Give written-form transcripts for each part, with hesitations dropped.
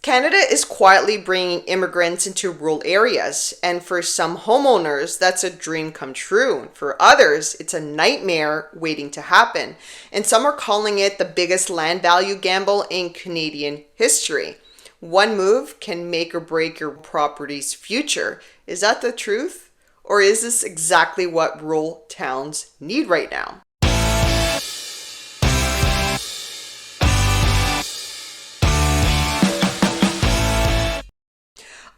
Canada is quietly bringing immigrants into rural areas, and for some homeowners, that's a dream come true. For others, it's a nightmare waiting to happen, and some are calling it the biggest land value gamble in Canadian history. One move can make or break your property's future. Is that the truth? Or is this exactly what rural towns need right now?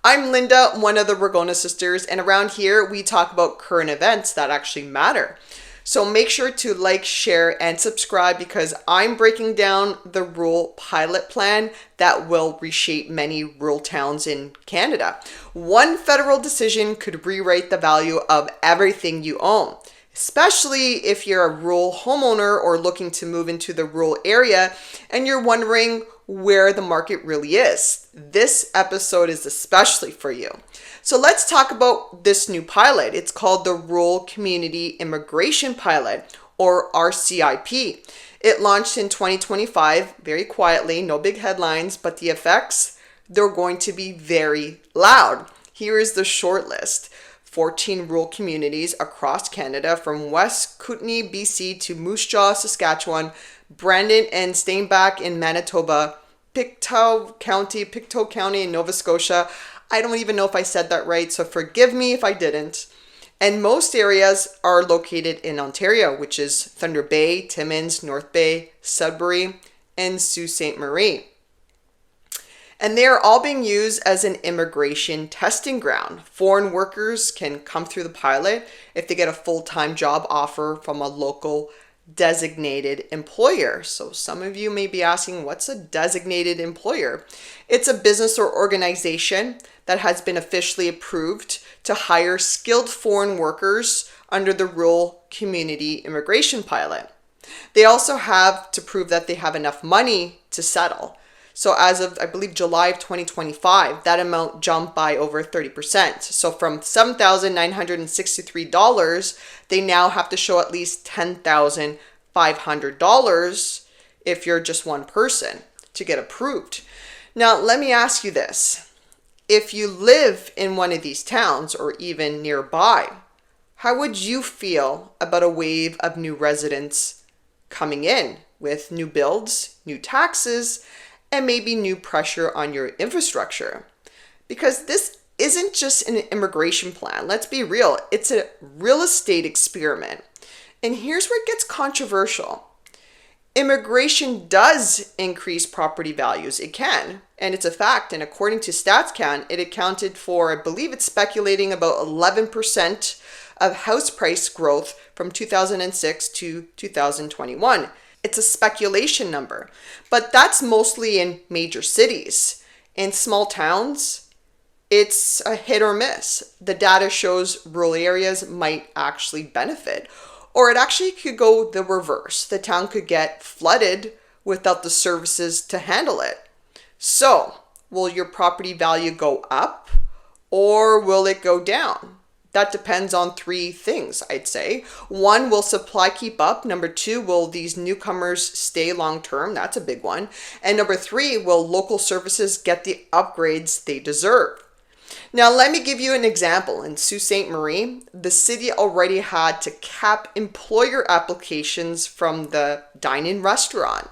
I'm Linda, one of the Ragona Sisters, and around here we talk about current events that actually matter. So make sure to like, share, and subscribe because I'm breaking down the rural pilot plan that will reshape many rural towns in Canada. One federal decision could rewrite the value of everything you own, especially if you're a rural homeowner or looking to move into the rural area and you're wondering where the market really is. This episode is especially for you. So let's talk about this new pilot. It's called the Rural Community Immigration Pilot, or RCIP. It launched in 2025, very quietly, no big headlines, but the effects, they're going to be very loud. Here is the short list. 14 rural communities across Canada, from West Kootenay, BC to Moose Jaw, Saskatchewan, Brandon and Steinbach in Manitoba, Pictou County in Nova Scotia. I don't even know if I said that right, so forgive me if I didn't. And most areas are located in Ontario, which is Thunder Bay, Timmins, North Bay, Sudbury, and Sault Ste. Marie. And they are all being used as an immigration testing ground. Foreign workers can come through the pilot if they get a full-time job offer from a local designated employer. So some of you may be asking, what's a designated employer? It's a business or organization that has been officially approved to hire skilled foreign workers under the Rural Community Immigration Pilot. They also have to prove that they have enough money to settle. So as of, I believe, July of 2025, that amount jumped by over 30%. So from $7,963, they now have to show at least $10,500 if you're just one person to get approved. Now, let me ask you this. If you live in one of these towns or even nearby, how would you feel about a wave of new residents coming in with new builds, new taxes, and maybe new pressure on your infrastructure? Because this isn't just an immigration plan. Let's be real. It's a real estate experiment. And here's where it gets controversial. Immigration does increase property values. It can, and it's a fact. And according to StatsCan, it accounted for, I believe it's speculating, about 11% of house price growth from 2006 to 2021. It's a speculation number, but that's mostly in major cities. In small towns, it's a hit or miss. The data shows rural areas might actually benefit, or it actually could go the reverse. The town could get flooded without the services to handle it. So, will your property value go up or will it go down? That depends on three things, I'd say. One, will supply keep up? Number two, will these newcomers stay long term? That's a big one. And number three, will local services get the upgrades they deserve? Now, let me give you an example. In Sault Ste. Marie, the city already had to cap employer applications from the dine-in restaurant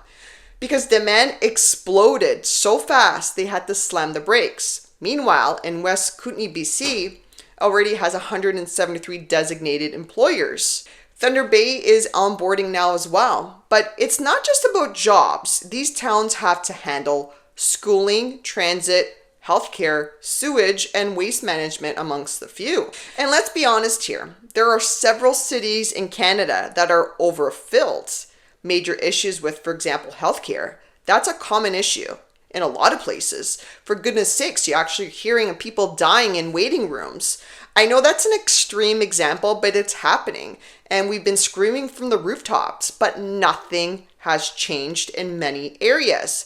because demand exploded so fast they had to slam the brakes. Meanwhile, in West Kootenay, BC, already has 173 designated employers. Thunder Bay is onboarding now as well. But it's not just about jobs. These towns have to handle schooling, transit, healthcare, sewage, and waste management, amongst the few. And let's be honest here. There are several cities in Canada that are overfilled. Major issues with, for example, healthcare. That's a common issue in a lot of places. For goodness sakes, you're actually hearing of people dying in waiting rooms. I know that's an extreme example, but it's happening. And we've been screaming from the rooftops, but nothing has changed in many areas.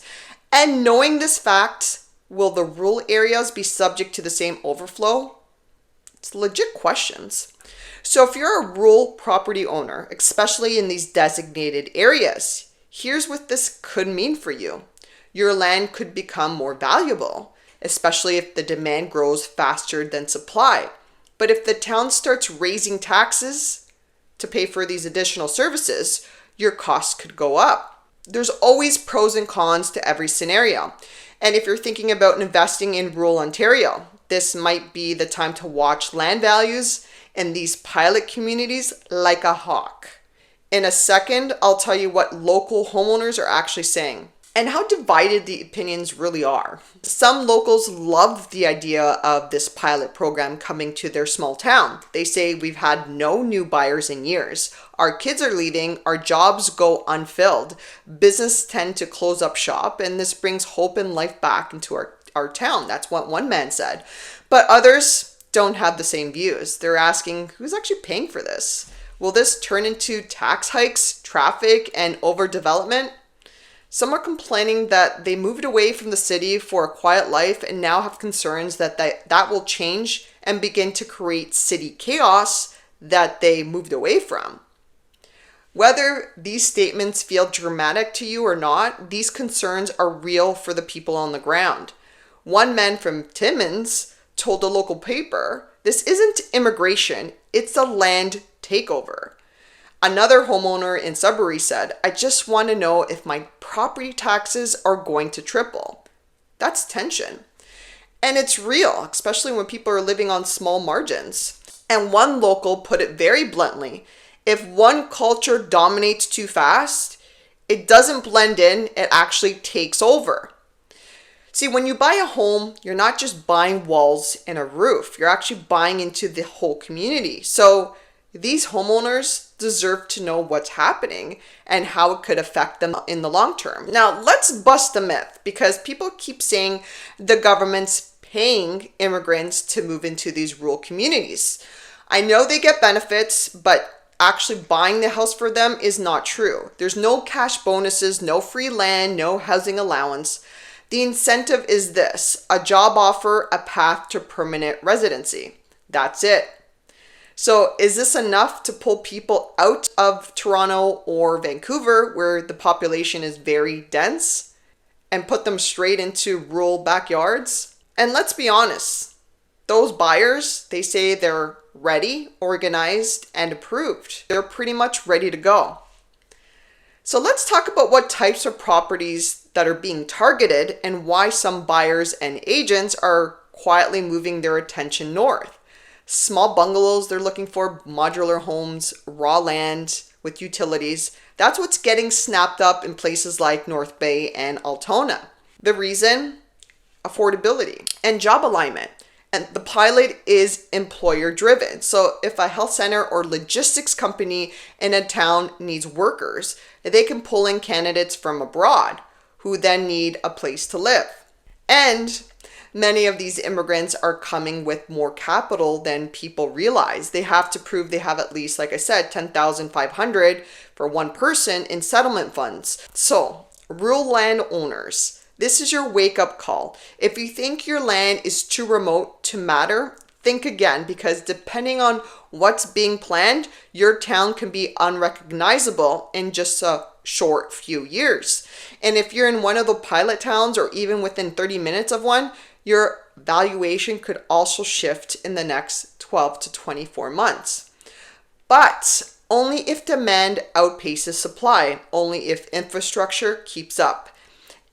And knowing this fact, will the rural areas be subject to the same overflow? It's legit questions. So if you're a rural property owner, especially in these designated areas, here's what this could mean for you. your land could become more valuable, especially if the demand grows faster than supply. But if the town starts raising taxes to pay for these additional services, your costs could go up. There's always pros and cons to every scenario. And if you're thinking about investing in rural Ontario, this might be the time to watch land values in these pilot communities like a hawk. In a second, I'll tell you what local homeowners are actually saying and how divided the opinions really are. Some locals love the idea of this pilot program coming to their small town. They say, we've had no new buyers in years. Our kids are leaving, our jobs go unfilled, business tend to close up shop, and this brings hope and life back into our town. That's what one man said. But others don't have the same views. They're asking, who's actually paying for this? Will this turn into tax hikes, traffic, and overdevelopment? Some are complaining that they moved away from the city for a quiet life and now have concerns that will change and begin to create city chaos that they moved away from. Whether these statements feel dramatic to you or not, these concerns are real for the people on the ground. One man from Timmins told a local paper, this isn't immigration, it's a land takeover. Another homeowner in Sudbury said, I just want to know if my property taxes are going to triple. That's tension. And it's real, especially when people are living on small margins. And one local put it very bluntly, if one culture dominates too fast, it doesn't blend in, it actually takes over. See, when you buy a home, you're not just buying walls and a roof, you're actually buying into the whole community. So these homeowners deserve to know what's happening and how it could affect them in the long term. Now, let's bust a myth, because people keep saying the government's paying immigrants to move into these rural communities. I know they get benefits, but actually buying the house for them is not true. There's no cash bonuses, no free land, no housing allowance. The incentive is this: a job offer, a path to permanent residency. That's it. So is this enough to pull people out of Toronto or Vancouver, where the population is very dense, and put them straight into rural backyards? And let's be honest, those buyers, they say they're ready, organized, and approved. They're pretty much ready to go. So let's talk about what types of properties that are being targeted and why some buyers and agents are quietly moving their attention north. Small bungalows they're looking for, modular homes, raw land with utilities. That's what's getting snapped up in places like North Bay and Altona. The reason? Affordability and job alignment. And the pilot is employer driven. So if a health center or logistics company in a town needs workers, they can pull in candidates from abroad who then need a place to live. And many of these immigrants are coming with more capital than people realize. They have to prove they have at least, like I said, $10,500 for one person in settlement funds. So, rural landowners, this is your wake-up call. If you think your land is too remote to matter, think again, because depending on what's being planned, your town can be unrecognizable in just a short few years. And if you're in one of the pilot towns or even within 30 minutes of one, your valuation could also shift in the next 12 to 24 months. But only if demand outpaces supply, only if infrastructure keeps up,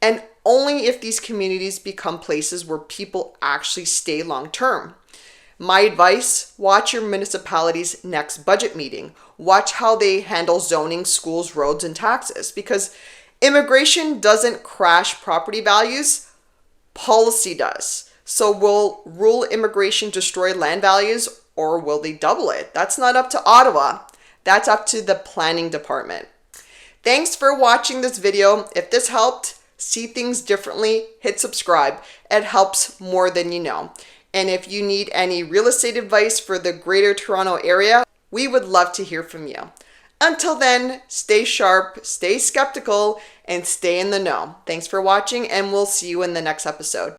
and only if these communities become places where people actually stay long term. My advice, watch your municipality's next budget meeting. Watch how they handle zoning, schools, roads, and taxes, because immigration doesn't crash property values. Policy does. So will rural immigration destroy land values, or will they double it? That's not up to Ottawa. That's up to the planning department. Thanks for watching this video. If this helped see things differently, hit subscribe. It helps more than you know. And if you need any real estate advice for the Greater Toronto area, we would love to hear from you. Until then, stay sharp, stay skeptical, and stay in the know. Thanks for watching, and we'll see you in the next episode.